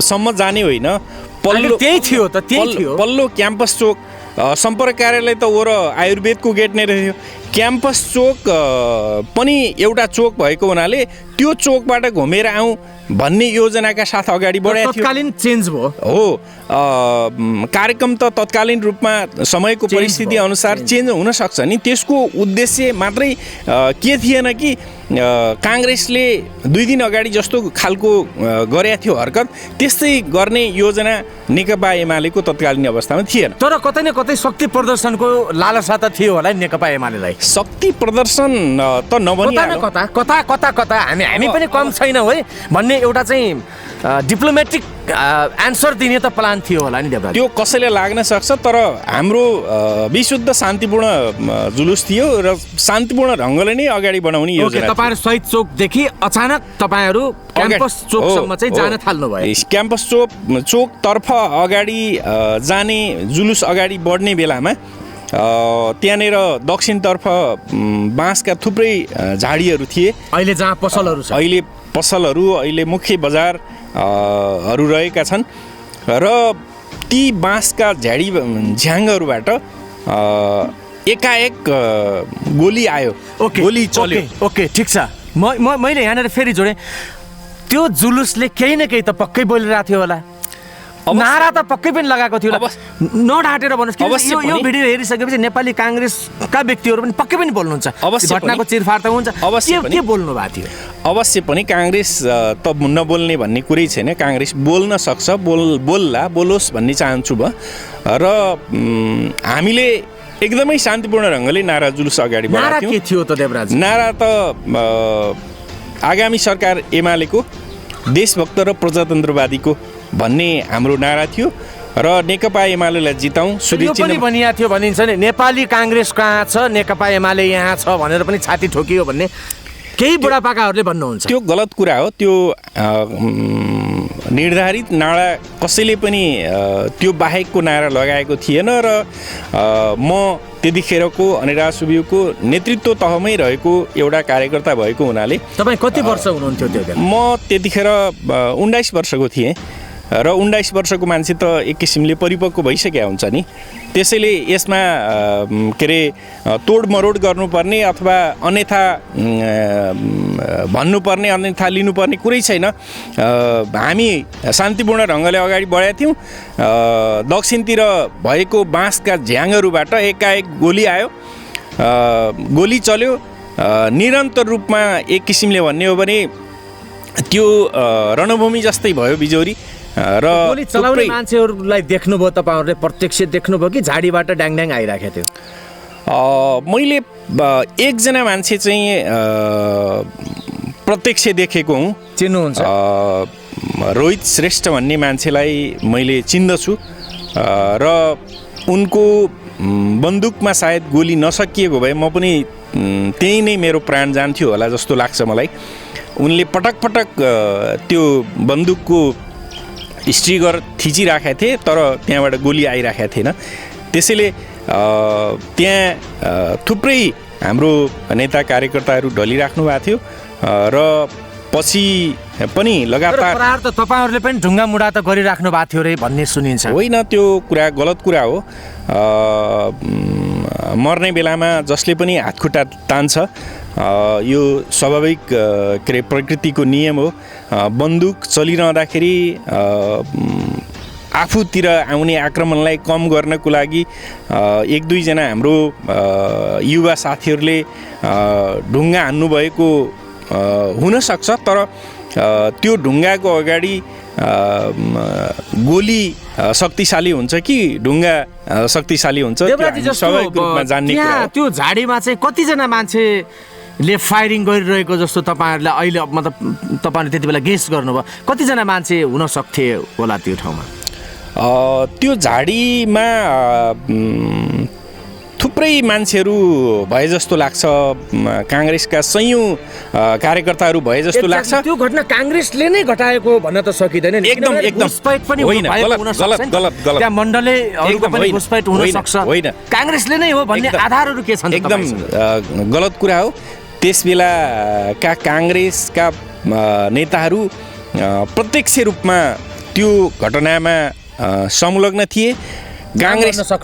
सम्म जाने होइन त्यही थियो त त्यही थियो पल्लो क्याम्पस चोक सम्पर्क कार्यालय त वर आयुर्वेदको गेट नै रह्यो क्याम्पस चोक पनि एउटा चोक भएको हुनाले त्यो चोकबाट घुमेर आउँ भन्ने योजनाका साथ अगाडि बढाएको थियो तत्कालीन चेन्ज भयो हो कार्यक्रम त तत्कालीन रूपमा समयको परिस्थिति अनुसार चेन्ज हुन सक्छ नि त्यसको उद्देश्य मात्रै के थिएन कि काङ्ग्रेसले 2 दिन अगाडि जस्तो खालको गरेको थियो हरकत त्यस्तै गर्ने योजना नेकपा एमालेको तत्कालीन अवस्थामा थिएन तर कतै न कतै शक्ति प्रदर्शनको लालसा त थियो होला नेकपा एमालेलाई शक्ति प्रदर्शन त नभनी कता हामी पनि कम छैनौँ है भन्ने एउटा चाहिँ डिप्लोमेटिक एन्सर दिने त प्लान थियो होला नि देवराज त्यो कसैले लाग्न सक्छ तर हाम्रो विशुद्ध शान्तिपूर्ण जुलुस थियो र शान्तिपूर्ण ढङ्गले नै अगाडि बढाउने योजना तपाईहरु शहीद चोकदेखि अचानक तपाईहरु क्याम्पस चोकसम्म चाहिँ जान थाल्नु भयो क्याम्पस चोकतर्फ अगाडि जाने जुलुस अगाडि बढ्ने बेलामा त्यहाँनिर दक्षिणतर्फ बाँसका थुप्रै झाडीहरू थिए अहिले जहाँ पसलहरू छ अहिले मुख्य बजार हरू रहेका छन् र ती बाँसका झ्याङहरूबाट एकाएक गोली आयो गोली चल्यो ओके ठिक छ मैले यहाँनिर फेरि जोडेँ त्यो जुलुसले केही न केही त पक्कै बोलिरहेको थियो होला नारा त पक्कै पनि लगाएको थियो नढाँटेर भन्नुहोस् यो भिडियो हेरिसकेपछि नेपाली काङ्ग्रेसका व्यक्तिहरू पनि पक्कै पनि बोल्नुहुन्छ घटनाको चिरफार त हुन्छ के बोल्नु भएको थियो अवश्य पनि काङ्ग्रेस त नबोल्ने भन्ने कुरै छैन काङ्ग्रेस बोल्न सक्छ बोलोस् भन्ने चाहन्छु म र हामीले एकदमै शान्तिपूर्ण ढङ्गले नारा जुलुस अगाडि बढाएको के थियो त देवराज नारा त आगामी सरकार एमालेको देशभक्त र प्रजातन्त्रवादीको भन्ने हाम्रो नारा थियो र नेकपा एमालेलाई जिताउँ यो पनि भनिएको थियो भनिन्छ नि नेपाली काङ्ग्रेस कहाँ छ नेकपा एमाले यहाँ छ भनेर पनि छाती ठोकियो भन्ने केही बुढापाकाहरूले भन्नुहुन्छ त्यो गलत कुरा हो त्यो निर्धारित नारा कसैले पनि त्यो बाहेकको नारा लगाएको थिएन र म त्यतिखेरको अनिराज सुब्युको नेतृत्व तहमै रहेको एउटा कार्यकर्ता भएको हुनाले तपाईँ कति वर्ष हुनुहुन्थ्यो त्यो बेला म त्यतिखेर 19 वर्षको थिएँ र 19 वर्षको मान्छे त एक किसिमले परिपक्व भइसकेका हुन्छ नि त्यसैले यसमा के अरे तोडमरोड गर्नुपर्ने अथवा अन्यथा भन्नुपर्ने अन्यथा लिनुपर्ने कुरै छैन हामी शान्तिपूर्ण ढङ्गले अगाडि बढेका थियौँ दक्षिणतिर भएको बाँसका झ्याङहरूबाट एकाएक गोली आयो गोली चल्यो निरन्तर रूपमा एक किसिमले भन्ने हो भने त्यो रणभूमि जस्तै भयो बिजौरी र गोली चलाउने मान्छेहरूलाई देख्नुभयो तपाईँहरूले प्रत्यक्ष देख्नुभयो कि झाडीबाट ड्याङ आइराखेको थियो मैले एकजना मान्छे चाहिँ प्रत्यक्ष देखेको हुँ चिन्नुहुन्छ रोहित श्रेष्ठ भन्ने मान्छेलाई मैले चिन्दछु र उनको बन्दुकमा सायद गोली नसकिएको भए म पनि त्यही नै मेरो प्राण जान्थ्यो होला जस्तो लाग्छ मलाई उनले पटक त्यो बन्दुकको स्ट्रिगर थिचिराखेका थिए तर त्यहाँबाट गोली आइराखेको थिएन त्यसैले त्यहाँ थुप्रै हाम्रो नेता कार्यकर्ताहरू ढलिराख्नु भएको थियो र पछि पनि लगातार त तपाईँहरूले पनि ढुङ्गा मुढा त गरिराख्नु भएको थियो रे भन्ने सुनिन्छ होइन त्यो कुरा गलत कुरा हो मर्ने बेलामा जसले पनि हातखुट्टा तान्छ यो स्वाभाविक के अरे प्रकृतिको नियम हो बन्दुक चलिरहँदाखेरि आफूतिर आउने आक्रमणलाई कम गर्नको लागि एक दुईजना हाम्रो युवा साथीहरूले ढुङ्गा हान्नुभएको हुनसक्छ, तर त्यो ढुङ्गाको अगाडि गोली शक्तिशाली हुन्छ कि ढुङ्गा शक्तिशाली हुन्छ स्वाभाविक रूपमा जान्ने कुरा हो। त्यो झाडीमा चाहिँ कतिजना मान्छेले फायरिङ गरिरहेको जस्तो तपाईँहरूले अहिले मतलब तपाईँले त्यति बेला गेस गर्नुभयो, कतिजना मान्छे हुन सक्थे होला त्यो ठाउँमा? त्यो झाडीमा थुप्रै मान्छेहरू भए जस्तो लाग्छ, काङ्ग्रेसका सयौँ कार्यकर्ताहरू भए जस्तो लाग्छ। त्यो घटना काङ्ग्रेसले नै घटाएको भन्न त सकिँदैन नि। एकदम घुसपैठ पनि होइन, गलत त्यहाँ मण्डलहरूको पनि घुसपैठ हुन सक्छ, होइन काङ्ग्रेसले नै हो भन्ने आधारहरू के छन्? एकदम गलत कुरा हो। त्यस बेलाका काङ्ग्रेसका नेताहरू प्रत्यक्ष रूपमा त्यो घटनामा संलग्न थिए। काङ्ग्रेसका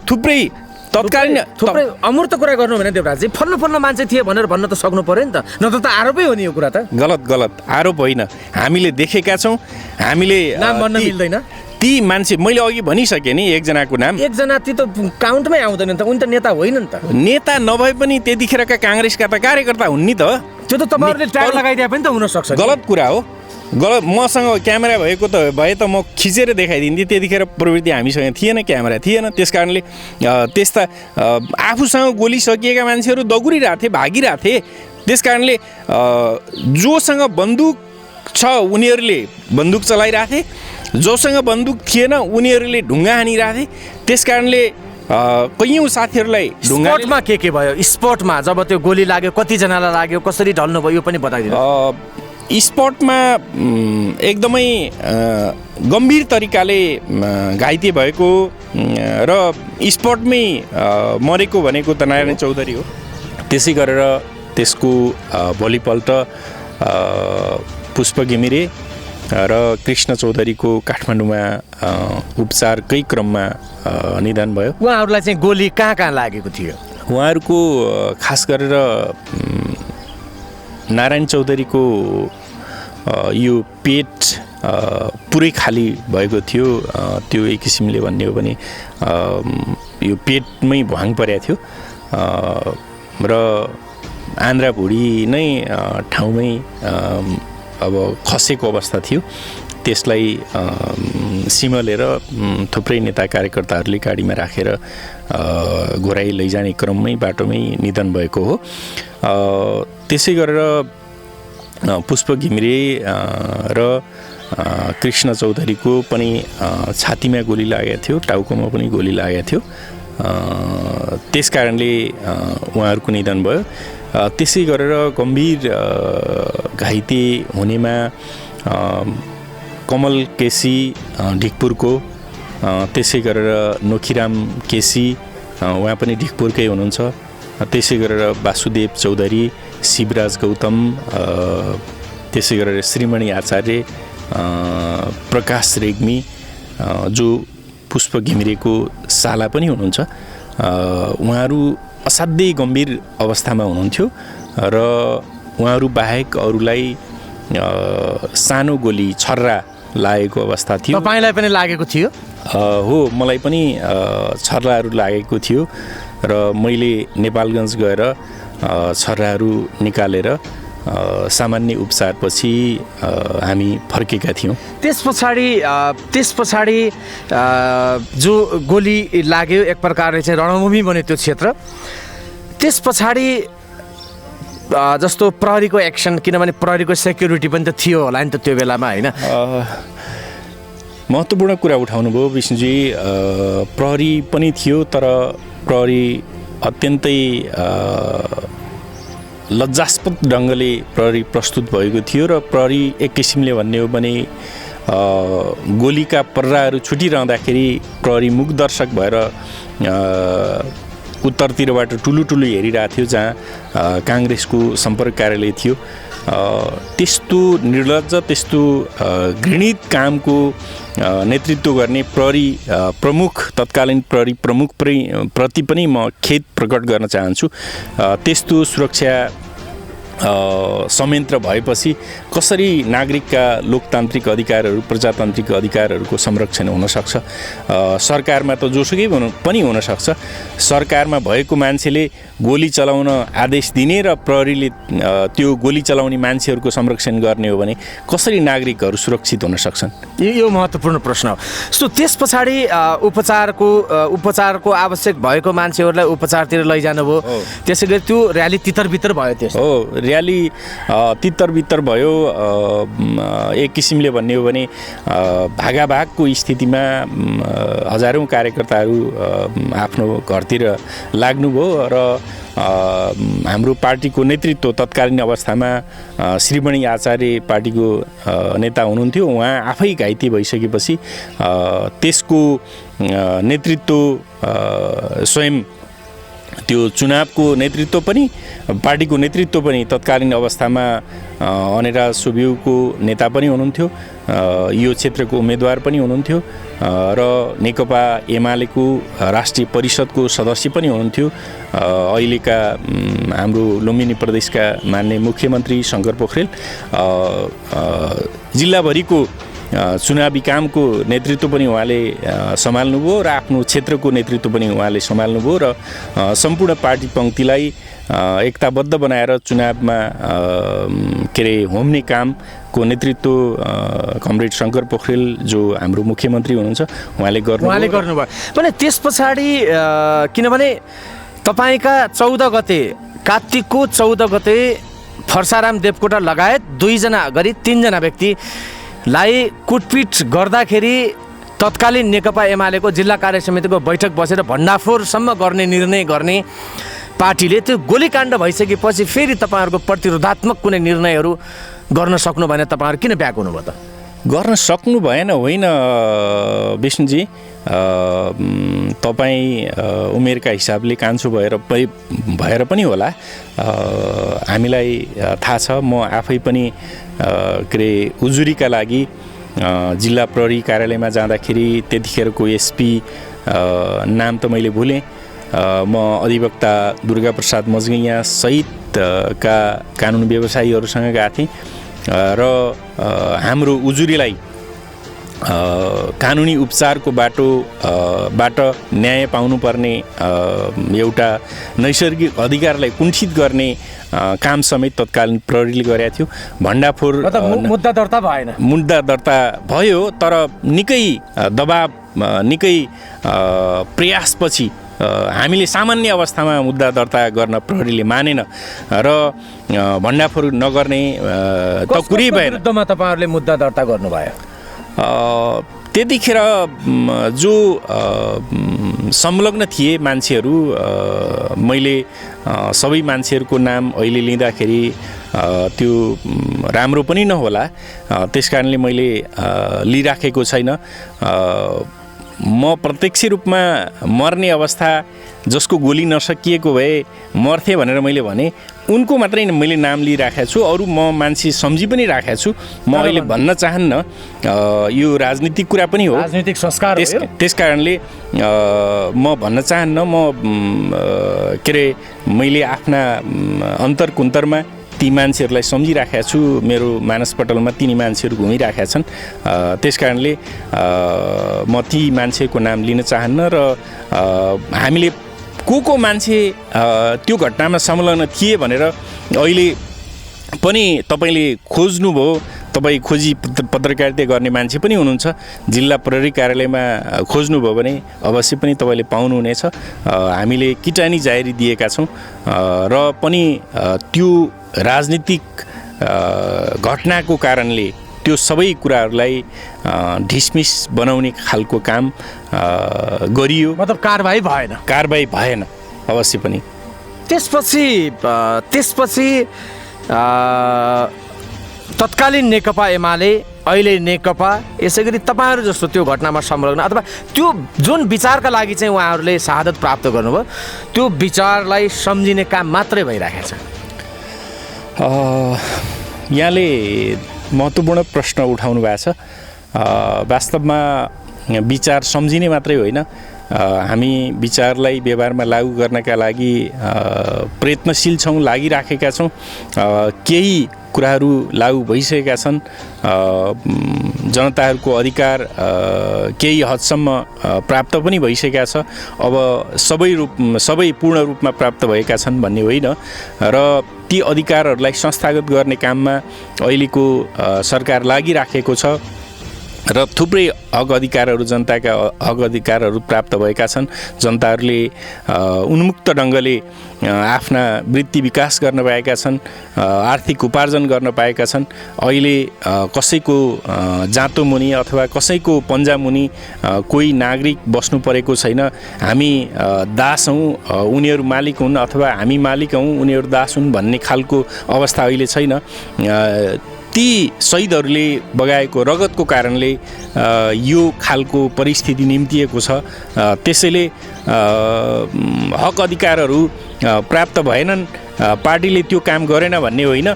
थुप्रै तत्कालीन थुप्रै अमूर्त कुरा गर्नु भने देवराजी फल्लो मान्छे थिए भनेर भन्न त सक्नु पर्यो नि त, न त आरोपै हो नि यो कुरा त। गलत आरोप होइन, हामीले देखेका छौँ, हामीले नाम भन्न मिल्दैन। ती मान्छे मैले अघि भनिसकेँ नि, एकजनाको नाम, एकजना ती त काउन्टमै आउँदैन नि त, उनी त नेता होइन नि त। नेता नभए पनि त्यतिखेरका काङ्ग्रेसका त कार्यकर्ता हुन् नि त। त्यो त तपाईँहरूले ट्याग लगाइदिए पनि त हुनसक्छ। गलत कुरा हो, गलत। मसँग क्यामेरा भएको त भए त म खिचेर देखाइदिन्थेँ। त्यतिखेर प्रवृत्ति हामीसँग थिएन, क्यामेरा थिएन, त्यस कारणले त्यस्ता आफूसँग गोली सकिएका मान्छेहरू दगुरिरहेथे, भागिरहेथे। त्यस कारणले जोसँग बन्दुक छ उनीहरूले बन्दुक चलाइरहेथे, जोसँग बन्दुक थिएन उनीहरूले ढुङ्गा हानिरहेथे। त्यस कारणले कैयौँ साथीहरूलाई ढुङ्गामा के भयो? स्पटमा जब त्यो गोली लाग्यो कतिजनालाई लाग्यो, कसरी ढल्नु भयो यो पनि बताइदिनु। स्पटमा एकदमै गम्भीर तरिकाले घाइते भएको र स्पटमै मरेको भनेको त नारायण चौधरी हो। त्यसै गरेर त्यसको भोलिपल्ट पुष्प घिमिरे र कृष्ण चौधरीको काठमाडौँमा उपचारकै क्रममा निधन भयो। उहाँहरूलाई चाहिँ गोली कहाँ लागेको थियो? उहाँहरूको खास गरेर नारायण चौधरीको यो पेट पुरै खाली भएको थियो। त्यो एक किसिमले भन्ने हो भने यो पेटमै भ्वाङ परेको थियो र आन्द्रा भुँडी नै ठाउँमै अब खसेको अवस्था थियो। त्यसलाई सिमलेर थुप्रै नेता कार्यकर्ताहरूले गाडीमा राखेर घोराइ लैजाने क्रममै बाटोमै निधन भएको हो। त्यसै गरेर पुष्प घिमिरे र कृष्ण चौधरीको पनि छातीमा गोली लागेको थियो, टाउकोमा पनि गोली लागेको थियो। त्यस कारणले उहाँहरूको निधन भयो। त्यसै गरेर गम्भीर घाइते हुनेमा कमल केसी ढिकपुरको, त्यसै गरेर नोखीराम केसी उहाँ पनि ढिकपुरकै हुनुहुन्छ, त्यसै गरेर वासुदेव चौधरी, शिवराज गौतम, त्यसै गरेर श्रीमणि आचार्य, प्रकाश रेग्मी जो पुष्प घिमिरेको साला पनि हुनुहुन्छ, उहाँहरू असाध्यै गम्भीर अवस्थामा हुनुहुन्थ्यो र उहाँहरू बाहेक अरूलाई सानो गोली छर्रा लागेको अवस्था थियो। तपाईँलाई पनि लागेको थियो? हो, मलाई पनि छर्राहरू लागेको थियो र मैले नेपालगञ्ज गएर छर्राहरू निकालेर सामान्य उपचारपछि हामी फर्केका थियौँ। त्यस पछाडि जो गोली लाग्यो एक प्रकारले चाहिँ रणभूमि बन्यो त्यो क्षेत्र। त्यस पछाडि जस्तो प्रहरीको एक्सन, किनभने प्रहरीको सेक्युरिटी पनि त थियो होला नि त त्यो बेलामा, होइन? महत्त्वपूर्ण कुरा उठाउनु भयो विष्णुजी। प्रहरी पनि थियो, तर प्रहरी अत्यन्तै लज्जास्पद ढङ्गले प्रहरी प्रस्तुत भएको थियो र प्रहरी एक किसिमले भन्ने हो भने गोलीका पर्राहरू छुटिरहँदाखेरि प्रहरी मुखदर्शक भएर उत्तरतिरबाट ठुलो हेरिरहेको थियो जहाँ काङ्ग्रेसको सम्पर्क कार्यालय थियो। त्यस्तो निर्लज्ज, त्यस्तो घृणित कामको नेतृत्व गर्ने प्रहरी प्रमुख, तत्कालीन प्रहरी प्रमुख प्रति पनि म खेद प्रकट गर्न चाहन्छु। त्यस्तो सुरक्षा संयन्त्र भएपछि कसरी नागरिकका लोकतान्त्रिक अधिकारहरू प्रजातान्त्रिक अधिकारहरूको संरक्षण हुनसक्छ। सरकारमा त जोसुकै पनि हुनसक्छ। सरकारमा भएको मान्छेले गोली चलाउन आदेश दिने र प्रहरीले त्यो गोली चलाउने मान्छेहरूको संरक्षण गर्ने हो भने कसरी नागरिकहरू सुरक्षित हुन सक्छन्? यो महत्त्वपूर्ण प्रश्न हो। सो त्यस पछाडि उपचारको आवश्यक भएको मान्छेहरूलाई उपचारतिर लैजानुभयो, त्यसै गरी त्यो र्याली तितरबितर भयो। त्यस हो, र्याली तितरबितर भयो। एक किसिमले भन्ने हो भने भागाभागको स्थितिमा हजारौँ कार्यकर्ताहरू आफ्नो घरतिर लाग्नुभयो र हाम्रो पार्टीको नेतृत्व तत्कालीन अवस्थामा श्रीमणि आचार्य पार्टीको नेता हुनुहुन्थ्यो। उहाँ आफै घाइते भइसकेपछि त्यसको नेतृत्व स्वयं त्यो चुनावको नेतृत्व पनि पार्टीको नेतृत्व पनि तत्कालीन अवस्थामा अनेरा सोभियुको नेता पनि हुनुहुन्थ्यो, यो क्षेत्रको उम्मेदवार पनि हुनुहुन्थ्यो र नेकपा एमालेको राष्ट्रिय परिषदको सदस्य पनि हुनुहुन्थ्यो। अहिलेका हाम्रो लुम्बिनी प्रदेशका मान्य मुख्यमन्त्री शङ्कर पोखरेल जिल्लाभरिको चुनावी कामको नेतृत्व पनि उहाँले सम्हाल्नुभयो र आफ्नो क्षेत्रको नेतृत्व पनि उहाँले सम्हाल्नुभयो र सम्पूर्ण पार्टी पङ्क्तिलाई एकताबद्ध बनाएर चुनावमा होम्ने कामको नेतृत्व कमरेड शङ्कर पोखरेल जो हाम्रो मुख्यमन्त्री हुनुहुन्छ उहाँले गर्नुभयो। भने त्यस पछाडि किनभने तपाईँका 14 गते कार्तिकको 14 गते फर्साराम देवकोटा लगायत 3जना व्यक्तिलाई कुटपिट गर्दाखेरि तत्कालीन नेकपा एमालेको जिल्ला कार्य समितिको बैठक बसेर भण्डाफोरसम्म गर्ने निर्णय गर्ने पार्टीले त्यो गोलीकाण्ड भइसकेपछि फेरि तपाईँहरूको प्रतिरोधात्मक कुनै निर्णयहरू गर्न सक्नु भएन, तपाईँहरू किन ब्याक हुनुभयो त? गर्न सक्नु भएन होइन विष्णुजी, तपाईँ उमेरका हिसाबले कान्छो भएर पनि होला, हामीलाई थाहा छ। म आफै पनि उजुरीका लागि जिल्ला प्रहरी कार्यालयमा जाँदाखेरि त्यतिखेरको एसपी नाम त मैले भुलेँ, म अधिवक्ता दुर्गाप्रसाद मजगैयाँ सहितका कानुन व्यवसायीहरूसँग गएको थिएँ र हाम्रो उजुरीलाई कानुनी उपचारको बाटोबाट न्याय पाउनुपर्ने एउटा नैसर्गिक अधिकारलाई कुण्ठित गर्ने काम समेत तत्कालीन प्रहरीले गरेको थियो। भण्डाफोर मुद्दा दर्ता भएन, मुद्दा दर्ता भयो तर निकै दबाब निकै प्रयासपछि हामीले सामान्य अवस्थामा मुद्दा दर्ता गर्न प्रहरीले मानेन र भण्डाफोर नगर्ने त कुरै भएन। तपाईँहरूले मुद्दा दर्ता गर्नुभयो? त्यतिखेर जो संलग्न थिए मान्छेहरू, मैले सबै मान्छेहरूको नाम अहिले लिँदाखेरि त्यो राम्रो पनि नहोला, त्यसकारणले मैले लिइराखेको छैन। म प्रत्यक्ष रूपमा मर्ने अवस्था जसको गोली नसकिएको भए मर्थे भनेर मैले भने उनको मात्रै मैले नाम लिइराखेको छु, अरू म मान्छे सम्झी पनि राखेको छु। म अहिले भन्न चाहन्न, यो राजनीतिक कुरा पनि हो, राजनीतिक संस्कार हो। त्यस कारणले म भन्न चाहन्न। मैले आफ्ना अन्तरकुन्तरमा ती मान्छेहरूलाई सम्झिराखेको छु, मेरो मानसपटलमा तिनी मान्छेहरू घुमिराखेका छन्। त्यस कारणले म ती मान्छेको नाम लिन चाहन्न र हामीले को मान्छे त्यो घटनामा संलग्न थिए भनेर अहिले पनि तपाईँले खोज्नुभयो, तपाईँ खोजी पत्रकारिता गर्ने मान्छे पनि हुनुहुन्छ, जिल्ला प्रहरी कार्यालयमा खोज्नुभयो भने अवश्य पनि तपाईँले पाउनुहुनेछ। हामीले किटानी जाहेरी दिएका छौँ र पनि त्यो राजनीतिक घटनाको कारणले त्यो सबै कुराहरूलाई ढिसमिस बनाउने खालको काम गरियो। मतलब कारबाही भएन अवश्य पनि। त्यसपछि तत्कालीन नेकपा एमाले, अहिले नेकपा, यसै गरी तपाईँहरू जस्तो त्यो घटनामा संलग्न अथवा त्यो जुन विचारका लागि चाहिँ उहाँहरूले शहादत प्राप्त गर्नुभयो त्यो विचारलाई सम्झिने काम मात्रै भइरहेको छ। यहाँले महत्त्वपूर्ण प्रश्न उठाउनु भएको छ। वास्तवमा विचार सम्झिने मात्रै होइन, हामी विचारलाई व्यवहारमा लागू गर्नका लागि प्रयत्नशील छौँ, लागिराखेका छौँ। केही कुराहरू लागू भइसकेका छन्। जनताहरूको अधिकार केही हदसम्म प्राप्त पनि भइसकेका छ। अब सबै पूर्ण रूपमा प्राप्त भएका छन् भन्ने होइन र ती अधिकारहरूलाई संस्थागत गर्ने काममा अहिलेको सरकार लागिराखेको छ र थुप्रै हक अधिकारहरू, जनताका हक अधिकारहरू प्राप्त भएका छन्। जनताहरूले उन्मुक्त ढङ्गले आफ्ना वृत्ति विकास गर्न पाएका छन्, आर्थिक उपार्जन गर्न पाएका छन्। अहिले कसैको जाँतो मुनि अथवा कसैको पन्जा मुनि कोही नागरिक बस्नु परेको छैन। हामी दास हौँ, उनीहरू मालिक हुन्, अथवा हामी मालिक हौँ, उनीहरू दास हुन् भन्ने खालको अवस्था अहिले छैन। ती शहीदहरूले बगाएको रगतको कारणले यो खालको परिस्थिति निम्तिएको छ। त्यसैले हक अधिकारहरू प्राप्त भएनन्, पार्टीले त्यो काम गरेन भन्ने होइन।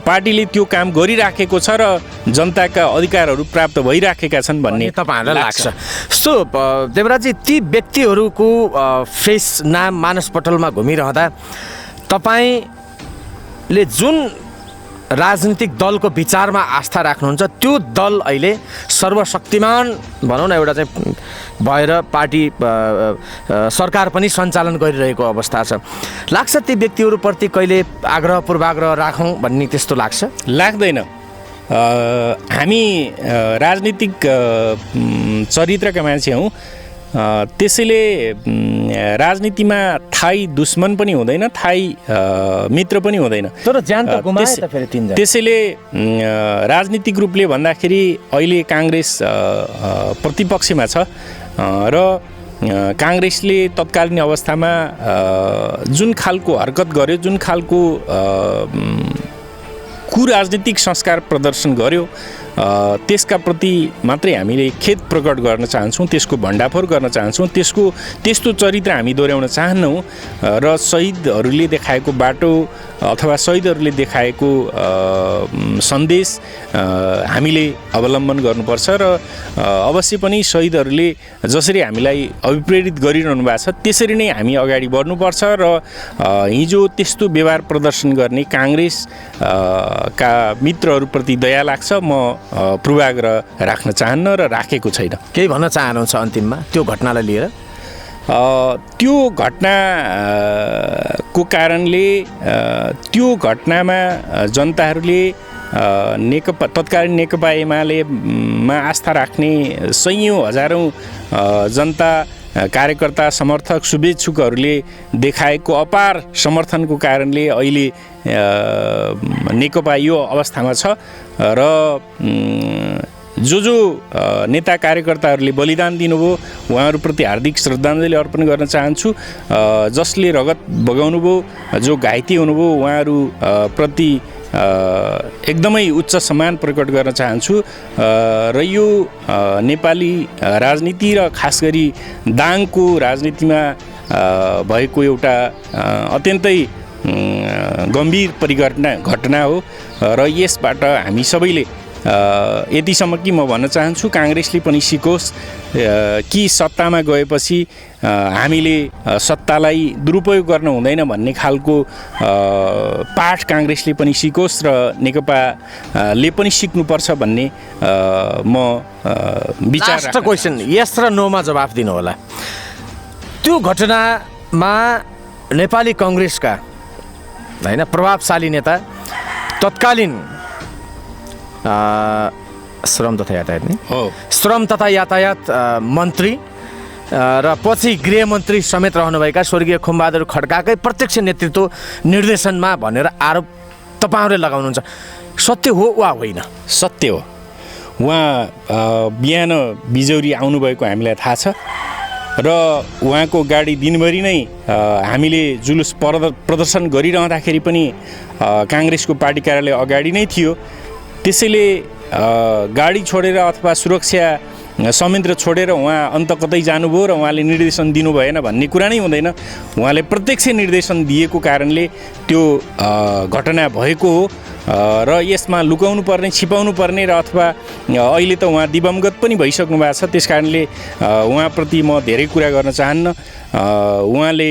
पार्टीले त्यो काम गरिराखेको छ र जनताका अधिकारहरू प्राप्त भइराखेका छन् भन्ने तपाईँहरूलाई लाग्छ। सो देवराजी, ती व्यक्तिहरूको फेस नाम मानसपटलमा घुमिरहँदा तपाईँले जुन राजनीतिक दलको विचारमा आस्था राख्नुहुन्छ त्यो दल अहिले सर्वशक्तिमान भनौँ न एउटा चाहिँ भएर पार्टी सरकार पनि सञ्चालन गरिरहेको अवस्था छ। लाग्छ ती व्यक्तिहरूप्रति कहिले आग्रह पूर्वाग्रह राखौँ भन्ने त्यस्तो लाग्छ? लाग्दैन। हामी राजनीतिक चरित्रका मान्छे हौँ। त्यसैले राजनीतिमा थाई दुश्मन पनि हुँदैन, थाई मित्र पनि हुँदैन। तर ज्यान त गुमाए त फेरि तीनजना। त्यसैले राजनीतिक रूपले भन्दाखेरि अहिले काङ्ग्रेस प्रतिपक्षमा छ र काङ्ग्रेसले तत्कालीन अवस्थामा जुन खालको हरकत गर्यो, जुन खालको कुराजनीतिक संस्कार प्रदर्शन गर्यो, त्यसका प्रति मात्रै हामीले खेद प्रकट गर्न चाहन्छौँ, त्यसको भण्डाफोर गर्न चाहन्छौँ। त्यस्तो चरित्र हामी दोहोऱ्याउन चाहन्नौँ र शहीदहरूले देखाएको बाटो अथवा शहीदहरूले देखाएको सन्देश हामीले अवलम्बन गर्नुपर्छ र अवश्य पनि शहीदहरूले जसरी हामीलाई अभिप्रेरित गरिरहनु भएको छ त्यसरी नै हामी अगाडि बढ्नुपर्छ र हिजो त्यस्तो व्यवहार प्रदर्शन गर्ने काङ्ग्रेस का मित्रहरूप्रति दया लाग्छ। म पूर्वाग्रह राख्न चाहन्न र राखेको छैन। केही भन्न चाहनुहुन्छ अन्तिममा त्यो घटनालाई लिएर? त्यो घटनाको कारणले त्यो घटनामा जनताहरूले तत्कालीन नेकपा एमालेमा आस्था राख्ने सयौँ हजारौँ जनता, कार्यकर्ता, समर्थक, शुभेच्छुकहरूले देखाएको अपार समर्थनको कारणले अहिले नेकपा यो अवस्थामा छ र जो नेता कार्यकर्ताहरूले बलिदान दिनुभयो उहाँहरूप्रति हार्दिक श्रद्धाञ्जली अर्पण गर्न चाहन्छु। जसले रगत बगाउनुभयो, जो घाइते हुनुभयो, उहाँहरू प्रति एकदमै उच्च सम्मान प्रकट गर्न चाहन्छु र यो नेपाली राजनीति र खास गरी दाङको राजनीतिमा भएको एउटा अत्यन्तै गम्भीर घटना हो र यसबाट हामी सबैले यतिसम्म कि म भन्न चाहन्छु काङ्ग्रेसले पनि सिकोस् कि सत्तामा गएपछि हामीले सत्तालाई दुरुपयोग गर्न हुँदैन भन्ने खालको पाठ काङ्ग्रेसले पनि सिकोस् र नेकपाले पनि सिक्नुपर्छ भन्ने म विचार। लास्ट क्वेसन, यस र नोमा जवाफ दिनु होला। त्यो घटनामा नेपाली काङ्ग्रेसका हैन प्रभावशाली नेता, तत्कालीन श्रम तथा यातायात नि श्रम तथा यातायात मन्त्री र पछि गृहमन्त्री समेत रहनुभएका स्वर्गीय खुमबहादुर खड्काकै प्रत्यक्ष नेतृत्व निर्देशनमा भनेर आरोप तपाईँहरूले लगाउनुहुन्छ, सत्य हो वा होइन? सत्य हो। उहाँ बिहान बिजौरी आउनुभएको हामीलाई थाहा छ र उहाँको गाडी दिनभरि नै हामीले जुलुस प्रदर्शन गरिरहँदाखेरि पनि काङ्ग्रेसको पार्टी कार्यालय अगाडि नै थियो। त्यसैले गाडी छोडेर अथवा सुरक्षा संयन्त्र छोडेर उहाँ अन्त कतै जानुभयो र उहाँले निर्देशन दिनु भएन भन्ने कुरा नै हुँदैन। उहाँले प्रत्यक्ष निर्देशन दिएको कारणले त्यो घटना भएको हो र यसमा लुकाउनु पर्ने छिपाउनु पर्ने र अथवा अहिले त उहाँ दिवंगत पनि भइसक्नु भएको छ, त्यस कारणले उहाँप्रति म धेरै कुरा गर्न चाहन्न। उहाँले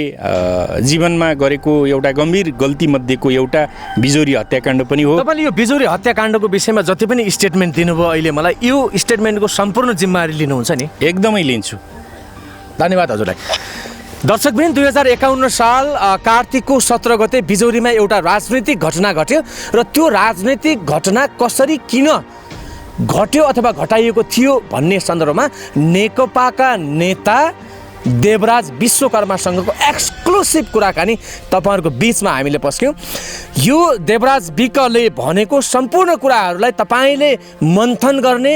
जीवनमा गरेको एउटा गम्भीर गल्ती मध्येको एउटा बिजोरी हत्याकाण्ड पनि हो। तपाईँले यो बिजोरी हत्याकाण्डको विषयमा जति पनि स्टेटमेन्ट दिनुभयो अहिले मलाई, यो स्टेटमेन्टको सम्पूर्ण जिम्मेवारी लिनुहुन्छ नि? एकदमै लिन्छु। धन्यवाद हजुरलाई। दर्शकवृन्द, 2051 साल कार्तिकको 17 गते बिजौरीमा एउटा राजनैतिक घटना घट्यो र त्यो राजनैतिक घटना कसरी किन घट्यो अथवा घटाइएको थियो भन्ने सन्दर्भमा नेकपाका नेता देवराज विश्वकर्मासँगको एक्सक्लुसिभ कुराकानी तपाईँहरूको बिचमा हामीले पस्क्यौँ। यो देवराज विकले भनेको सम्पूर्ण कुराहरूलाई तपाईँले मन्थन गर्ने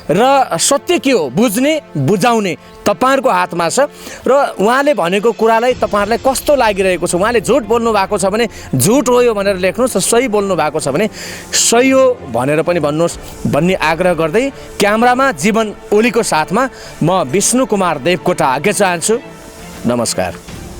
र सत्य के हो बुझ्ने बुझाउने तपाईँहरूको हातमा छ र उहाँले भनेको कुरालाई तपाईँहरूलाई कस्तो लागिरहेको छ। उहाँले झुट बोल्नु भएको छ भने झुट हो यो भनेर लेख्नुहोस्, र सही बोल्नु भएको छ भने सही हो भनेर पनि भन्नुहोस् भन्ने आग्रह गर्दै क्यामेरामा जीवन ओलीको साथमा म विष्णु कुमार देवकोटा आज्ञा चाहन्छु। नमस्कार।